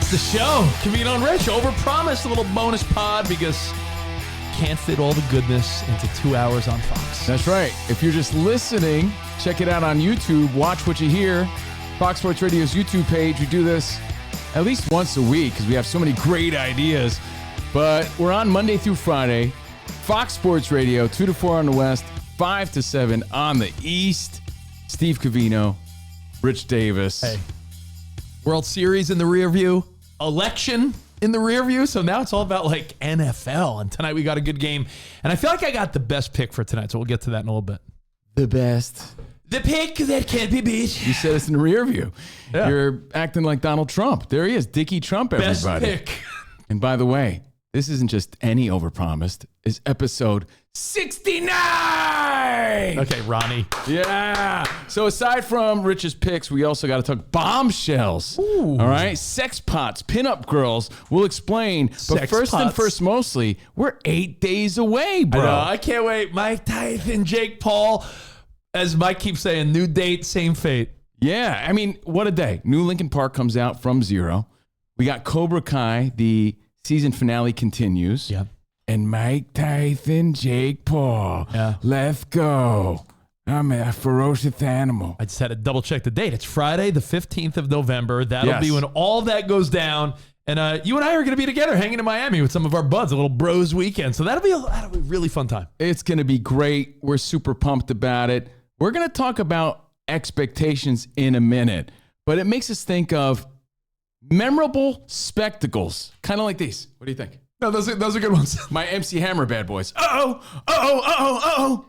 It's the show. Convene on Rich. Overpromised, a little bonus pod because can't fit all the goodness into 2 hours on Fox. That's right. If you're just listening, check it out on YouTube. Watch what you hear. Fox Sports Radio's YouTube page. We do this at least once a week because we have so many great ideas. But we're on Monday through Friday. Fox Sports Radio, 2 to 4 on the West, 5 to 7 on the East. Steve Covino, Rich Davis. Hey. World Series in the rear view. Election in the rear view. So now it's all about like NFL. And tonight we got a good game. And I feel like I got the best pick for tonight. So we'll get to that in a little bit. The best. The pick that can't be beat. You said it's in the rear view. Yeah. You're acting like Donald Trump. There he is, Dickie Trump, everybody. Best pick. And by the way, this isn't just any Overpromised. It's episode 69. Okay, Ronnie. Yeah. So aside from Rich's picks, we also got to talk bombshells. Ooh. All right. Sex pots, pinup girls. We'll explain. But Sex first and pots. first, mostly, we're 8 days away, bro. I know. I can't wait. Mike Tyson, Jake Paul. As Mike keeps saying, new date, same fate. Yeah. I mean, what a day. New Linkin Park comes out from zero. We got Cobra Kai. The season finale continues. Yeah. And Mike Tyson, Jake Paul. Yeah. Let's go. I'm a ferocious animal. I just had to double check the date. It's Friday, the 15th of November. That'll Yes. be when all that goes down. And you and I are going to be together hanging in Miami with some of our buds, a little bros weekend. So that'll be a really fun time. It's going to be great. We're super pumped about it. We're going to talk about expectations in a minute, but it makes us think of memorable spectacles, kind of like these. What do you think? No, those are good ones. My MC Hammer bad boys. Uh-oh.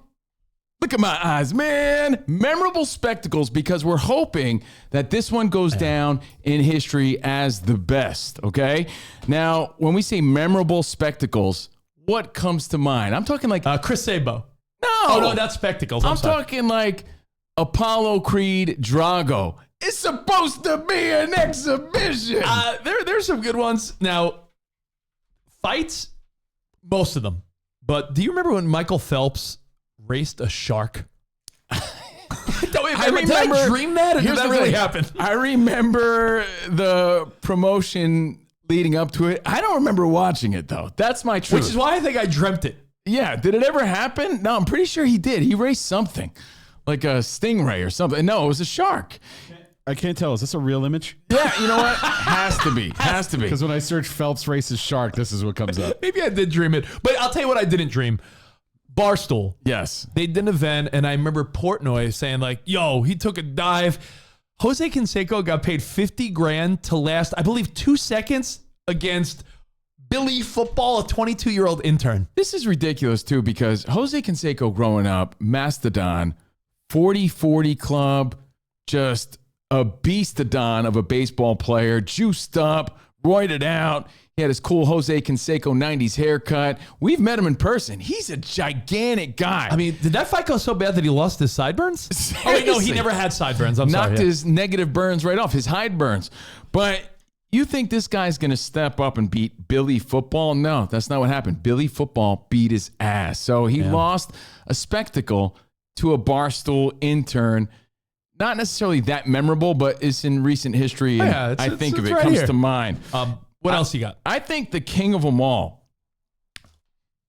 Look at my eyes, man. Memorable spectacles, because we're hoping that this one goes down in history as the best, okay? Now, when we say memorable spectacles, what comes to mind? I'm talking like... Chris Sabo. no. Oh, no, that's spectacles. I'm sorry. talking like Apollo Creed Drago. It's supposed to be an exhibition. There's some good ones. Now, fights, most of them. But do you remember when Michael Phelps raced a shark? Did I dream that, or did that really happen? I remember the promotion leading up to it. I don't remember watching it, though. That's my truth. Which is why I think I dreamt it. Yeah, did it ever happen? No, I'm pretty sure he did. He raced something, like a stingray or something. No, it was a shark. I can't tell. Is this a real image? Yeah, you know what? Has to be. Has to be. Because when I search Phelps races shark, this is what comes up. Maybe I did dream it. But I'll tell you what I didn't dream. Barstool. Yes. They did an event, and I remember Portnoy saying, like, yo, he took a dive. Jose Canseco got paid $50,000 to last, I believe, 2 seconds against Billy Football, a 22-year-old intern. This is ridiculous, too, because Jose Canseco growing up, Mastodon, 40-40 club, just a beastodon of a baseball player, juiced up, roided out. He had his cool Jose Canseco 90s haircut. We've met him in person. He's a gigantic guy. I mean, did that fight go so bad that he lost his sideburns? Seriously. Oh, wait, no, he never had sideburns. I'm sorry. Knocked his negative burns right off, his hide burns. But you think this guy's going to step up and beat Billy Football? No, that's not what happened. Billy Football beat his ass. So he lost a spectacle to a Barstool intern. Not necessarily that memorable, but it's in recent history. And I think of it, right comes here. to mind. What else you got? I think the king of them all,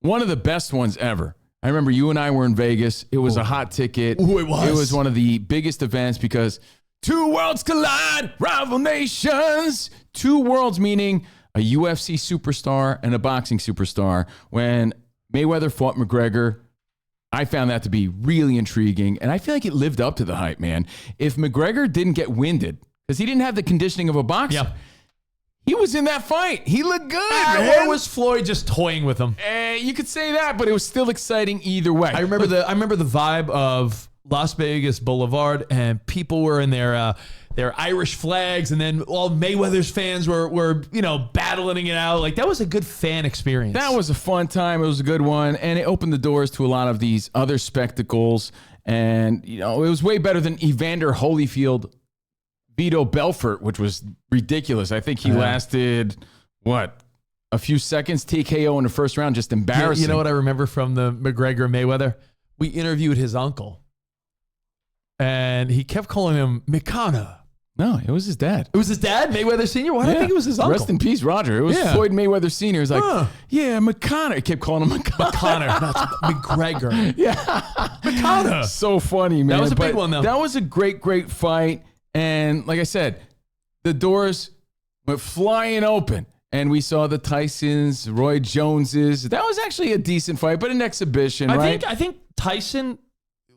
one of the best ones ever. I remember you and I were in Vegas. It was a hot ticket. Ooh, it was. It was one of the biggest events because two worlds collide, rival nations. Two worlds meaning a UFC superstar and a boxing superstar. When Mayweather fought McGregor, I found that to be really intriguing, and I feel like it lived up to the hype, man. If McGregor didn't get winded, because he didn't have the conditioning of a boxer, he was in that fight. He looked good, man. Or was Floyd just toying with him? You could say that, but it was still exciting either way. I remember the vibe of Las Vegas Boulevard, and people were in their Irish flags, and then all Mayweather's fans were battling it out. Like, that was a good fan experience. That was a fun time. It was a good one, and it opened the doors to a lot of these other spectacles. And it was way better than Evander Holyfield, Vito Belfort, which was ridiculous. I think he lasted a few seconds, TKO in the first round, just embarrassing. You know what I remember from the McGregor Mayweather? We interviewed his uncle, and he kept calling him Mikana. No, it was his dad. It was his dad, Mayweather Sr.? Why did I think it was his uncle? Rest in peace, Roger. It was Floyd Mayweather Sr. He was like, yeah, McConnor. He kept calling him McConnor. McConnor, not McGregor. Yeah. McConnor. So funny, man. That was a big one, though. That was a great, great fight. And like I said, the doors went flying open. And we saw the Tysons, Roy Joneses. That was actually a decent fight, but an exhibition, right? I think Tyson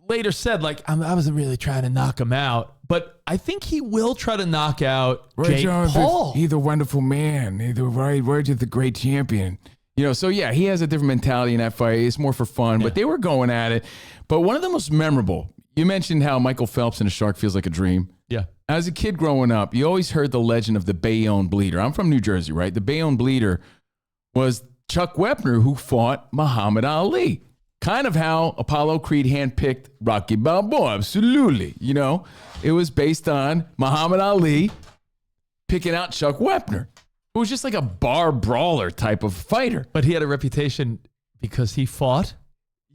later said, like, I wasn't really trying to knock him out, but I think he will try to knock out Jake Paul. He's a wonderful man. He's the great champion. You know, so yeah, he has a different mentality in that fight. It's more for fun, but they were going at it. But one of the most memorable, you mentioned how Michael Phelps in a shark feels like a dream. Yeah. As a kid growing up, you always heard the legend of the Bayonne Bleeder. I'm from New Jersey, right? The Bayonne Bleeder was Chuck Wepner, who fought Muhammad Ali. Kind of how Apollo Creed handpicked Rocky Balboa. Absolutely. You know, it was based on Muhammad Ali picking out Chuck Wepner, who was just like a bar brawler type of fighter. But he had a reputation because he fought.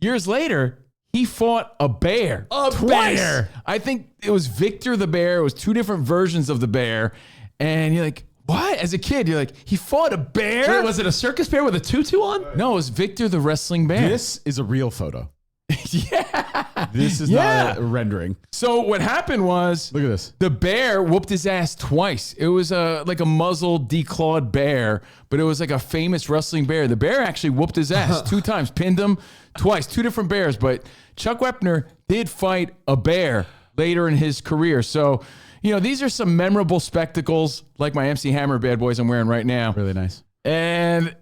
Years later, he fought a bear. Twice. Bear. I think it was Victor the bear. It was two different versions of the bear. And you're like, what? As a kid, you're like, he fought a bear? Wait, was it a circus bear with a tutu on? No, it was Victor the wrestling bear. This is a real photo. Yeah. This is not a rendering. So what happened was, Look at this. the bear whooped his ass twice. It was like a muzzled, declawed bear, but it was like a famous wrestling bear. The bear actually whooped his ass 2 times, pinned him twice, 2 different bears. But Chuck Wepner did fight a bear later in his career. So, you know, these are some memorable spectacles, like my MC Hammer bad boys I'm wearing right now. Really nice. And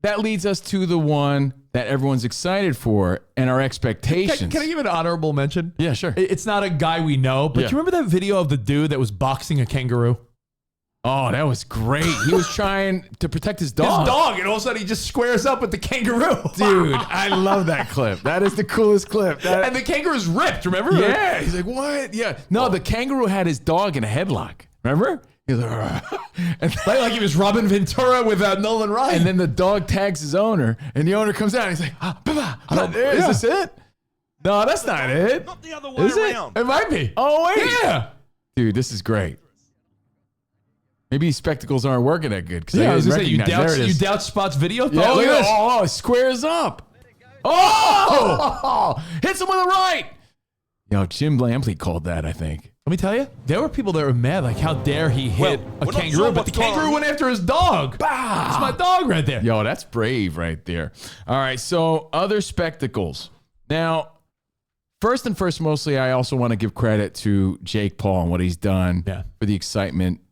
that leads us to the one that everyone's excited for and our expectations. Can I give an honorable mention? Yeah, sure. It's not a guy we know, but Yeah. do you remember that video of the dude that was boxing a kangaroo? Oh, that was great. He was trying to protect his dog. His dog, and all of a sudden he just squares up with the kangaroo. Dude, I love that clip. That is the coolest clip. And the kangaroo's ripped, remember? Yeah. He's like, what? Yeah. No, the kangaroo had his dog in a headlock. Remember? He's like, and Like he was Robin Ventura with Nolan Ryan. And then the dog tags his owner, and the owner comes out, and he's like, is this it? No, that's not it. Not the other way Is it? around. It might be. Oh, wait. Yeah. Dude, this is great. Maybe these spectacals aren't working that good. Yeah, I was didn't going to say, you recognize. There it is. doubt Spot's video? Yeah, Oh, look look at at this. Oh, it squares up. Oh! Hits him with a right. Yo, Jim Lampley called that, I think. Let me tell you, there were people that were mad, like, how dare he hit Well, a we're not kangaroo, sure but the what's going kangaroo on. went after his dog. That's my dog right there. Yo, that's brave right there. All right, so other spectacles. Now, first and first, mostly, I also want to give credit to Jake Paul and what he's done for the excitement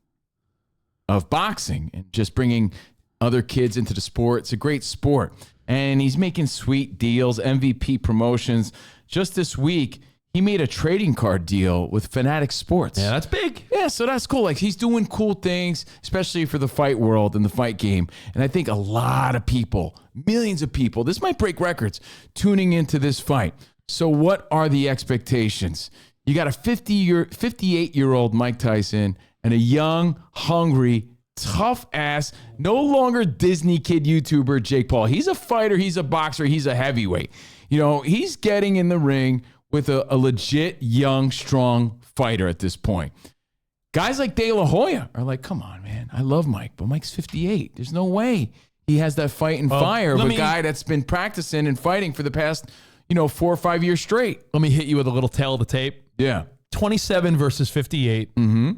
of boxing and just bringing other kids into the sport. It's a great sport. And he's making sweet deals, MVP promotions. Just this week, he made a trading card deal with Fanatic Sports. Yeah, that's big. Yeah, so that's cool. Like, he's doing cool things, especially for the fight world and the fight game. And I think a lot of people, millions of people, this might break records, tuning into this fight. So what are the expectations? You got a 58-year-old Mike Tyson and a young, hungry, tough-ass, no longer Disney kid YouTuber Jake Paul. He's a fighter. He's a boxer. He's a heavyweight. You know, he's getting in the ring with a legit, young, strong fighter at this point. Guys like De La Hoya are like, come on, man. I love Mike, but Mike's 58. There's no way he has that fight and fire of a guy that's been practicing and fighting for the past, 4 or 5 years straight. Let me hit you with a little tail of the tape. Yeah. 27 versus 58. Mm-hmm.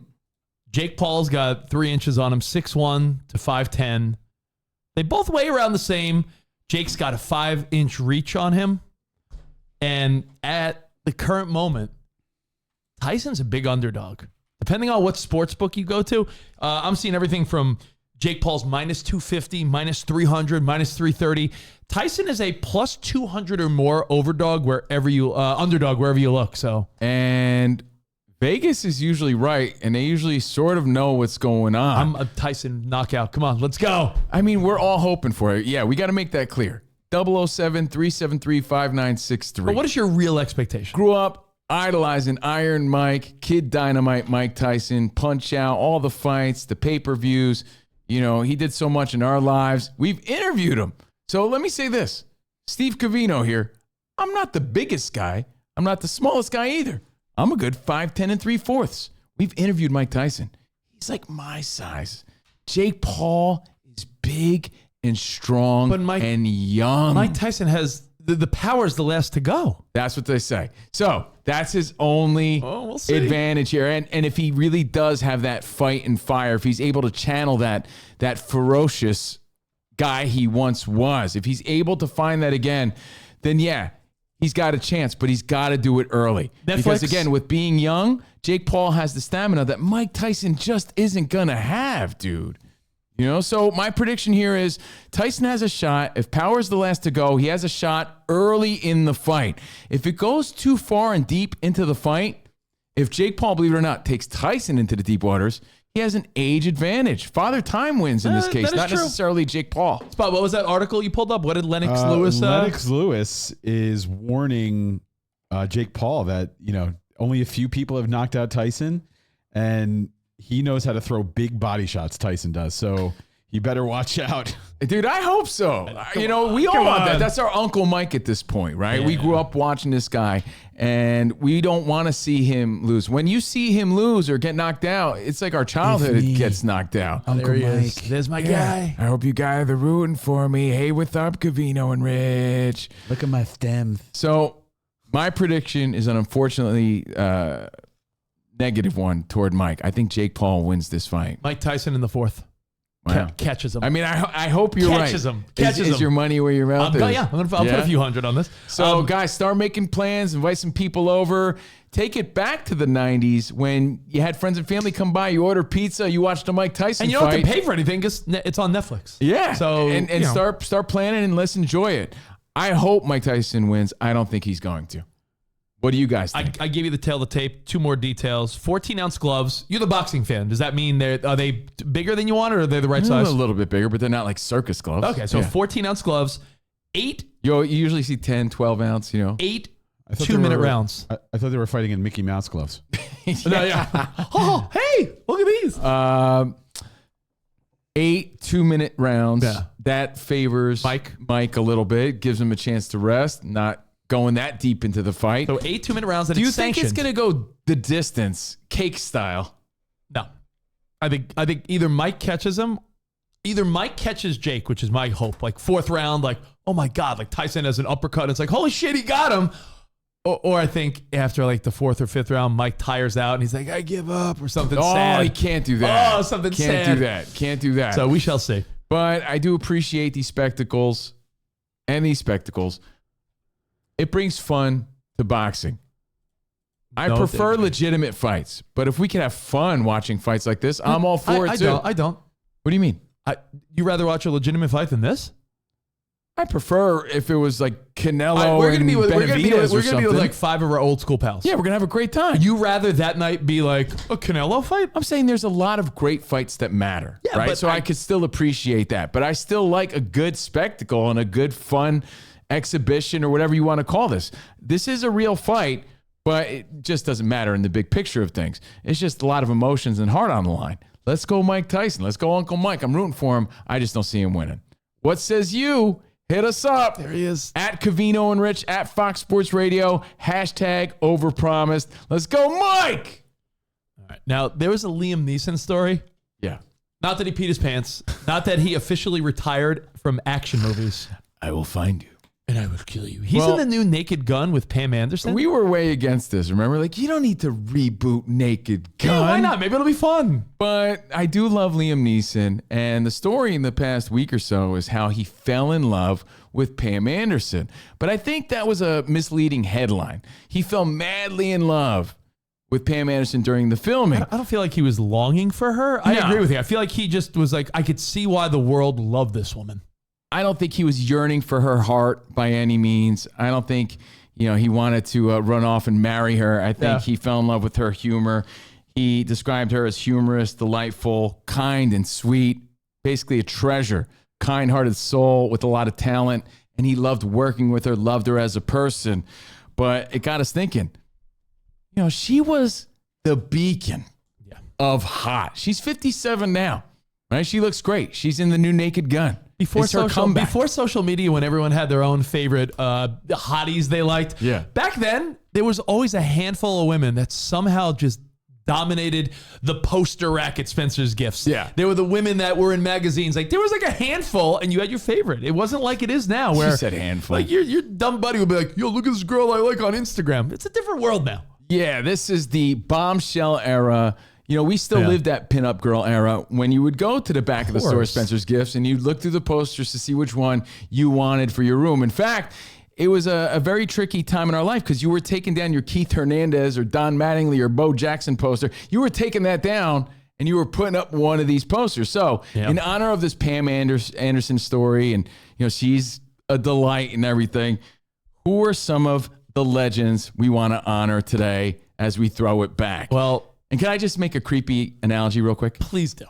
Jake Paul's got 3 inches on him, 6'1" to 5'10". They both weigh around the same. Jake's got a 5-inch reach on him. And at the current moment, Tyson's a big underdog. Depending on what sports book you go to, I'm seeing everything from Jake Paul's minus 250, minus 300, minus 330. Tyson is a plus 200 or more underdog wherever you look. So, and Vegas is usually right, and they usually sort of know what's going on. I'm a Tyson knockout. Come on, let's go. I mean, we're all hoping for it. Yeah, we got to make that clear. 007-373-5963. But what is your real expectation? Grew up idolizing Iron Mike, Kid Dynamite Mike Tyson, Punch Out, all the fights, the pay-per-views. He did so much in our lives. We've interviewed him. So let me say this. Steve Covino here. I'm not the biggest guy. I'm not the smallest guy either. I'm a good 5'10 3/4. We've interviewed Mike Tyson. He's like my size. Jake Paul is big and strong and young. Mike Tyson has the powers to last to go. That's what they say. So that's his only we'll see. advantage here. And if he really does have that fight and fire, if he's able to channel that ferocious guy he once was, if he's able to find that again, then yeah, he's got a chance, but he's got to do it early. Because again, with being young, Jake Paul has the stamina that Mike Tyson just isn't going to have, dude. You know, so my prediction here is Tyson has a shot. If power's the last to go, he has a shot early in the fight. If it goes too far and deep into the fight, if Jake Paul, believe it or not, takes Tyson into the deep waters, he has an age advantage. Father Time wins in this case, not necessarily Jake Paul. Spot, what was that article you pulled up? What did Lennox Lewis? Lennox Lewis is warning Jake Paul that, you know, only a few people have knocked out Tyson, and he knows how to throw big body shots. Tyson does. So you better watch out. Dude, I hope so. We all want that. That's our Uncle Mike at this point, right? Yeah. We grew up watching this guy, and we don't want to see him lose. When you see him lose or get knocked out, it's like our childhood gets knocked out. Uncle Mike. There's my guy. I hope you guys are rooting for me. Hey, what's up, Covino and Rich? Look at my stems. So my prediction is an unfortunately negative one toward Mike. I think Jake Paul wins this fight. Mike Tyson in the fourth. Wow. Catches him. I mean, I hope you're right. Catches him. Is your money where your mouth is? Yeah, I'll put a few hundred on this. So, guys, start making plans. Invite some people over. Take it back to the 90s when you had friends and family come by. You order pizza. You watched a Mike Tyson and you don't have to pay for anything because it's on Netflix. Yeah. So and start planning and let's enjoy it. I hope Mike Tyson wins. I don't think he's going to. What do you guys think? I gave you the tail of the tape. 2 more details. 14-ounce gloves. You're the boxing fan. Does that mean are they bigger than you want, or are they the right size? A little bit bigger, but they're not like circus gloves. Okay, so 14-ounce gloves. 8. You usually see 10, 12 ounce, 8 2-minute rounds. I thought they were fighting in Mickey Mouse gloves. No, yeah. Oh, hey, look at these. 8 2-minute rounds. Yeah. That favors Mike a little bit. Gives him a chance to rest, not going that deep into the fight. So 8 2-minute rounds. Do you think it's going to go the distance, cake style? No. I think either Mike catches him, either Mike catches Jake, which is my hope. Like 4th round, like, oh my God, like Tyson has an uppercut. And it's like, holy shit, he got him. Or I think after like the 4th or 5th round, Mike tires out and he's like, I give up or something sad. Oh, he can't do that. Oh, something sad. Can't do that. So we shall see. But I do appreciate these spectacles and these spectacles. It brings fun to boxing. I prefer legitimate fights, but if we can have fun watching fights like this, I'm all for it too. I don't. What do you mean? You rather watch a legitimate fight than this? I prefer if it was like Canelo we're gonna be with like 5 of our old school pals. Yeah, we're gonna have a great time. You rather that night be like a Canelo fight? I'm saying there's a lot of great fights that matter, right? But so I could still appreciate that, but I still like a good spectacle and a good fun exhibition or whatever you want to call this. This is a real fight, but it just doesn't matter in the big picture of things. It's just a lot of emotions and heart on the line. Let's go Mike Tyson. Let's go Uncle Mike. I'm rooting for him. I just don't see him winning. What says you? Hit us up. There he is. At Covino and Rich, at Fox Sports Radio, hashtag Overpromised. Let's go, Mike. All right. Now, there was a Liam Neeson story. Yeah. Not that he peed his pants. Not that he officially retired from action movies. I will find you. And I will kill you. He's in the new Naked Gun with Pam Anderson. We were way against this, remember? Like, you don't need to reboot Naked Gun. Yeah, why not? Maybe it'll be fun. But I do love Liam Neeson. And the story in the past week or so is how he fell in love with Pam Anderson. But I think that was a misleading headline. He fell madly in love with Pam Anderson during the filming. I don't feel like he was longing for her. I agree with you. I feel like he just was like, I could see why the world loved this woman. I don't think he was yearning for her heart by any means. I don't think, he wanted to run off and marry her. I think he fell in love with her humor. He described her as humorous, delightful, kind, and sweet. Basically a treasure, kind-hearted soul with a lot of talent. And he loved working with her, loved her as a person. But it got us thinking, she was the beacon of hot. She's 57 now, right? She looks great. She's in the new Naked Gun. Before social media, when everyone had their own favorite hotties they liked, back then, there was always a handful of women that somehow just dominated the poster rack at Spencer's Gifts. Yeah. They were the women that were in magazines. Like, there was like a handful, and you had your favorite. It wasn't like it is now where... She said handful. Like, your dumb buddy would be like, yo, look at this girl I like on Instagram. It's a different world now. Yeah, this is the bombshell era. You know, we still lived that pinup girl era when you would go to the back of the store, Spencer's Gifts, and you'd look through the posters to see which one you wanted for your room. In fact, it was a very tricky time in our life because you were taking down your Keith Hernandez or Don Mattingly or Bo Jackson poster. You were taking that down and you were putting up one of these posters. So in honor of this Pam Anderson story, and you know, she's a delight and everything, who are some of the legends we want to honor today as we throw it back? Well, and can I just make a creepy analogy real quick? please do.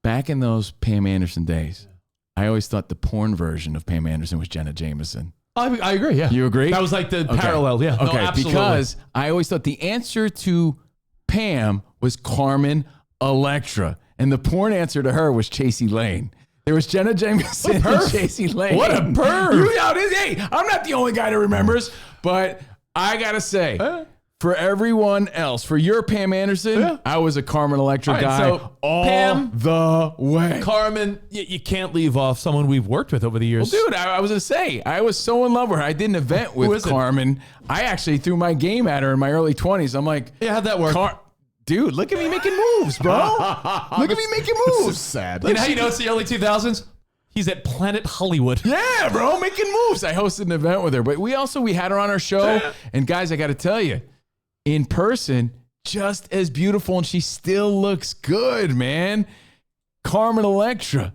Back in those Pam Anderson days, I always thought the porn version of Pam Anderson was Jenna Jameson. I agree, yeah. You agree? That was like the parallel, yeah. Okay, No, absolutely. because I always thought the answer to Pam was Carmen Electra, and the porn answer to her was Chasey Lane. There was Jenna Jameson and Chasey Lane. What a perv. Hey, I'm not the only guy that remembers, but I got to say, for everyone else, for your Pam Anderson, I was a Carmen Electra guy so all Pam, the way. Carmen, you can't leave off someone we've worked with over the years. Well, dude, I was going to say, I was so in love with her. I did an event with Carmen. I actually threw my game at her in my early 20s. I'm like, yeah, how'd that work? Dude, look at me making moves, bro. Look at me making moves. So sad. You know how you know it's the early 2000s? He's at Planet Hollywood. Yeah, bro, making moves. I hosted an event with her, but we had her on our show. And guys, I got to tell you, in person, just as beautiful, and she still looks good, man. Carmen Electra,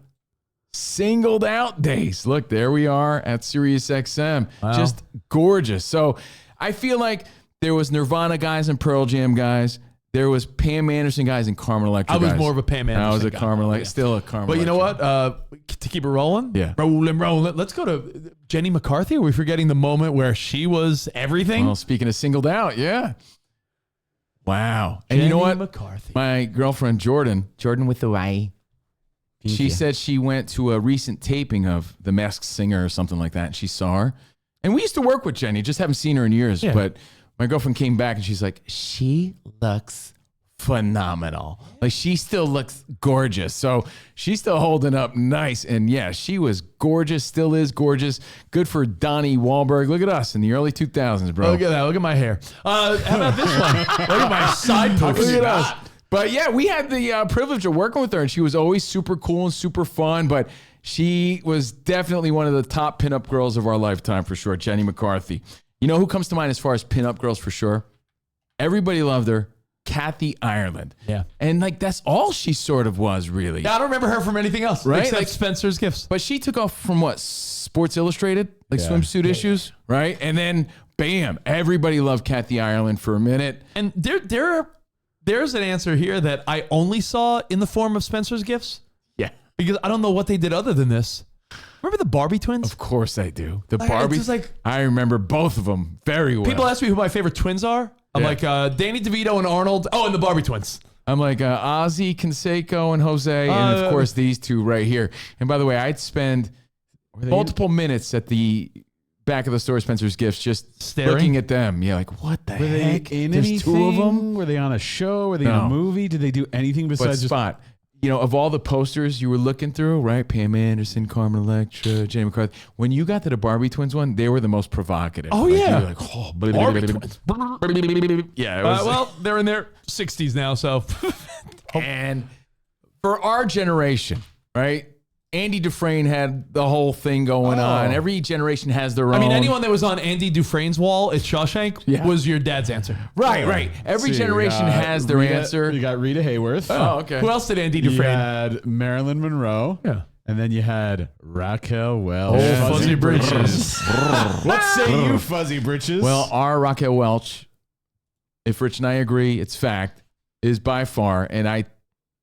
singled out days. Look, there we are at SiriusXM. Wow. Just gorgeous. So I feel like there was Nirvana guys and Pearl Jam guys. There was Pam Anderson guys and Carmen Electra guys. I was more of a Pam Anderson I was a guy. Carmen Electra, still a Carmen But you know Electra. what? To keep it rolling, rolling. Let's go to Jenny McCarthy. Are we forgetting the moment where she was everything? Well, speaking of singled out, yeah. Wow. And Jenny you know what? McCarthy. My girlfriend, Jordan with the Y, she said she went to a recent taping of The Masked Singer or something like that, and she saw her. And we used to work with Jenny, just haven't seen her in years. Yeah. But my girlfriend came back and she's like, she looks phenomenal. Like, she still looks gorgeous. So she's still holding up nice. And yeah, she was gorgeous, still is gorgeous. Good for Donnie Wahlberg. Look at us in the early 2000s, bro. Look at that. Look at my hair. How about this one? Look at my side poke. Look at us. But yeah, we had the privilege of working with her, and she was always super cool and super fun. But she was definitely one of the top pinup girls of our lifetime for sure, Jenny McCarthy. You know who comes to mind as far as pinup girls for sure? Everybody loved her. Kathy Ireland. Yeah. And like, that's all she sort of was, really. Yeah, I don't remember her from anything else, Right? except Like- Spencer's Gifts. But she took off from what? Sports Illustrated? Like swimsuit issues, right? And then, bam, everybody loved Kathy Ireland for a minute. And there's an answer here that I only saw in the form of Spencer's Gifts, Yeah. because I don't know what they did other than this. Remember the Barbie twins? Of course I do. The Like, it's Barbie. just like- I remember both of them very well. People ask me who my favorite twins are. I'm Yeah. like Danny DeVito and Arnold. Oh, and the Barbie twins. I'm like Ozzy Canseco and Jose, and of course these two right here. And by the way, I'd spend multiple minutes at the back of the store, Spencer's Gifts, just Staring? looking at them. Yeah, like, what the Were they heck? in There's anything? two of them. Were they on a show? Were they in No. a movie? Did they do anything But besides just Spot, you know, of all the posters you were looking through, right? Pam Anderson, Carmen Electra, Jenny McCarthy. When you got to the Barbie twins one, they were the most provocative. Oh, Like, yeah. you were like, oh, Barbie twins. yeah. It was, Well, they're in their 60s now, so. and for our generation, right? Andy Dufresne had the whole thing going on. Every generation has their own. I mean, anyone that was on Andy Dufresne's wall at Shawshank was your dad's answer. Right. Every See, you generation got has their Rita- answer. You got Rita Hayworth. Oh, okay. Who else did Andy You Dufresne? had Marilyn Monroe. Yeah. And then you had Raquel Welch. Fuzzy Britches. What say you, Fuzzy Britches? Well, our Raquel Welch, if Rich and I agree, it's fact, is by far, and I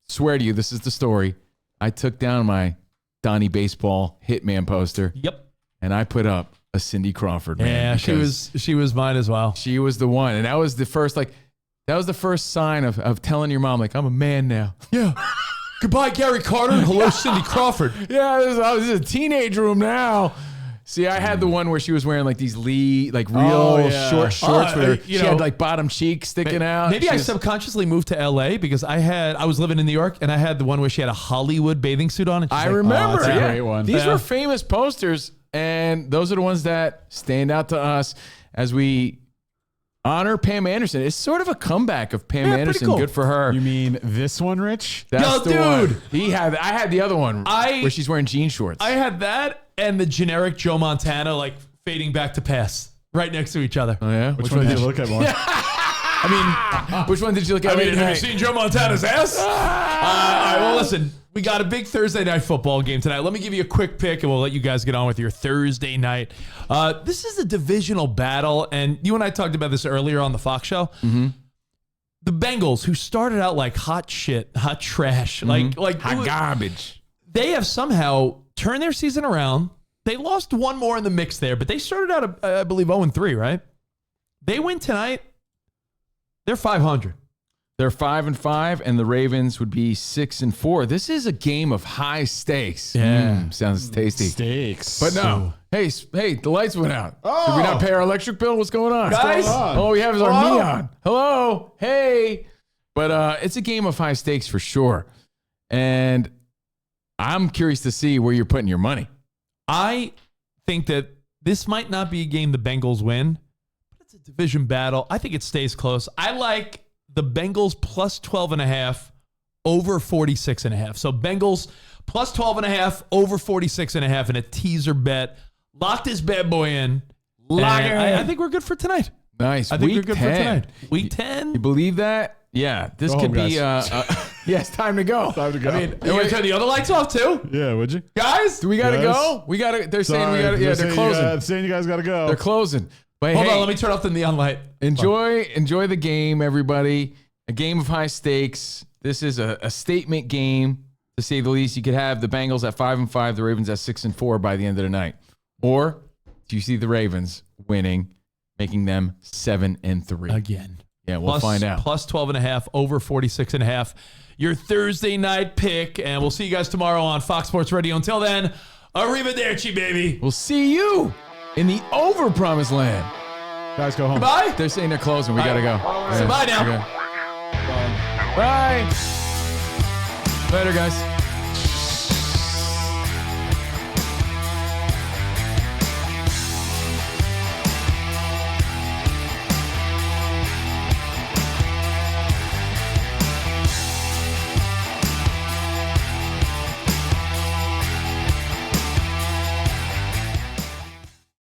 swear to you, this is the story. I took down my Donnie Baseball Hitman poster. Yep. And I put up a Cindy Crawford. Man, Yeah, because she was mine as well. she was the one, and that was the first sign of telling your mom, like, I'm a man now. Yeah. Goodbye, Gary Carter. Hello, Cindy Crawford. Yeah, I was in a teenage room now. See, I had the one where she was wearing like these real short shorts where she had like bottom cheek sticking out. Maybe I subconsciously moved to LA because I was living in New York and I had the one where she had a Hollywood bathing suit on. And I remember. that's a great one. These were famous posters, and those are the ones that stand out to us as we honor Pam Anderson. It's sort of a comeback of Pam Anderson. Cool. Good for her. You mean this one, Rich? That's Yo, the one. dude. I had the other one where she's wearing jean shorts. I had that and the generic Joe Montana like fading back to pass right next to each other. Oh yeah. Which one did you look at more? I mean, Which one did you look at? have you seen Joe Montana's ass? All right, well, listen, we got a big Thursday night football game tonight. Let me give you a quick pick, and we'll let you guys get on with your Thursday night. This is a divisional battle, and you and I talked about this earlier on the Fox show. Mm-hmm. The Bengals, who started out like hot shit, hot trash, like hot garbage. They have somehow turned their season around. They lost one more in the mix there, but they started out, I believe, 0-3, right? They win tonight. They're 500. They're 5-5, and the Ravens would be 6-4. This is a game of high stakes. Yeah. Sounds tasty. Steaks. But no. Hey, the lights went out. Did we not pay our electric bill? What's going on? Guys? All we have is our neon. Hello. Hey. But it's a game of high stakes for sure. And I'm curious to see where you're putting your money. I think that this might not be a game the Bengals win, but it's a division battle. I think it stays close. I like the Bengals plus 12.5 over 46.5. So Bengals plus 12.5 over 46.5 in a teaser bet. Lock this bad boy in. I think we're good for tonight. Nice. I think Week we're good 10. for tonight. Week 10. You believe that? Yeah. This Go could home, be. Yeah, it's time to go. Time to go. I mean, you want to turn the other lights off too? yeah, would you? Guys? Do we got to Yes. go? We got to. They're saying we Sorry, got to. Yeah, they're closing. Saying you guys got to go. They're closing. But Hold hey, on, let me turn off the neon light. enjoy the game, everybody. A game of high stakes. This is a statement game, to say the least. You could have the Bengals at 5-5, the Ravens at 6-4 by the end of the night. Or do you see the Ravens winning, making them 7-3? Again. Yeah, we'll find out. Plus 12.5 over 46.5. Your Thursday night pick, and we'll see you guys tomorrow on Fox Sports Radio. Until then, arrivederci, baby. We'll see you in the Overpromised land. Guys, go home. Bye. They're saying they're closing. We got to go. So bye now. Okay. Bye. Later, guys.